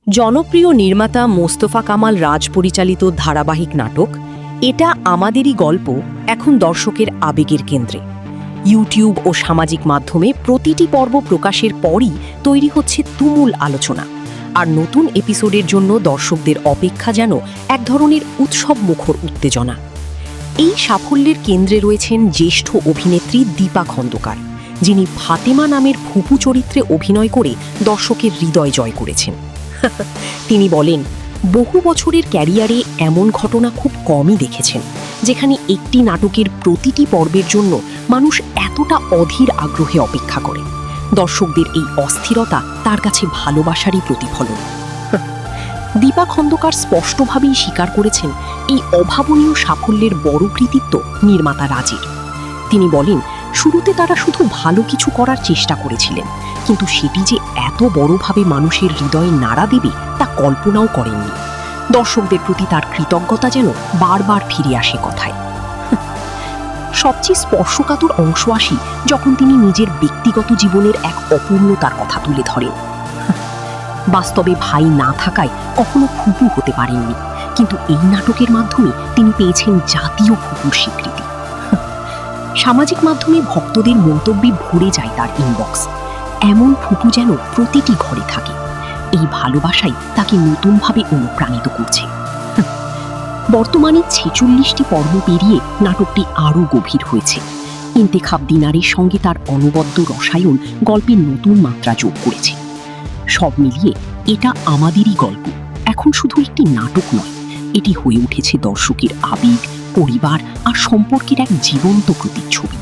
জনপ্রিয় নির্মাতা মোস্তফা কামাল রাজ পরিচালিত ধারাবাহিক নাটক এটা আমাদেরই গল্প এখন দর্শকের আবেগের কেন্দ্রে। ইউটিউব ও সামাজিক মাধ্যমে প্রতিটি পর্ব প্রকাশের পরই তৈরি হচ্ছে তুমুল আলোচনা, আর নতুন এপিসোডের জন্য দর্শকদের অপেক্ষা যেন এক ধরনের উৎসব মুখর উত্তেজনা। এই সাফল্যের কেন্দ্রে রয়েছেন জ্যেষ্ঠ অভিনেত্রী দীপা খন্দকার, যিনি ফাতেমা নামের ফুপু চরিত্রে অভিনয় করে দর্শকের হৃদয় জয় করেছেন। তিনি বলেন, বহু বছরের ক্যারিয়ারে এমন ঘটনা খুব কমই দেখেছেন যেখানে একটি নাটকের প্রতিটি পর্বের জন্য মানুষ এতটা অধীর আগ্রহে অপেক্ষা করে। দর্শকদের এই অস্থিরতা তার কাছে ভালোবাসারই প্রতিফলন। দীপা খন্দকার স্পষ্টভাবেই স্বীকার করেছেন এই অভাবনীয় সাফল্যের বড় কৃতিত্ব নির্মাতা রাজের। তিনি বলেন, শুরুতে তারা শুধু ভালো কিছু করার চেষ্টা করেছিলেন, কিন্তু সেটি যে এত বড়ভাবে মানুষের হৃদয়ে নাড়া দেবে তা কল্পনাও করেননি। দর্শকদের প্রতি তার কৃতজ্ঞতা যেন বারবার ফিরে আসে কথায়। সবচেয়ে স্পর্শকাতর অংশ আসে যখন তিনি নিজের ব্যক্তিগত জীবনের এক অপূর্ণতার কথা তুলে ধরেন। বাস্তবে ভাই না থাকায় কখনো ফুপু হতে পারেননি, কিন্তু এই নাটকের মাধ্যমে তিনি পেয়েছেন জাতীয় ফুপুর স্বীকৃতি। সামাজিক মাধ্যমে ভক্তদের মন্তব্যে ভরে যায় তার ইনবক্স। এমন ফুপু যেন প্রতিটি ঘরে থাকে। এই ভালোবাসাই তাকে নতুনভাবে অনুপ্রাণিত করছে। বর্তমানে 46টি পর্ব পেরিয়ে নাটকটি আরও গভীর হয়েছে। ইন্তেখাব দিনারের সঙ্গে তার অনবদ্য রসায়ন গল্পের নতুন মাত্রা যোগ করেছে। সব মিলিয়ে এটা আমাদেরই গল্প এখন শুধু একটি নাটক নয়, এটি হয়ে উঠেছে দর্শকের আবেগ, পরিবার আর সম্পর্কের এক জীবন্ত প্রতিচ্ছবি।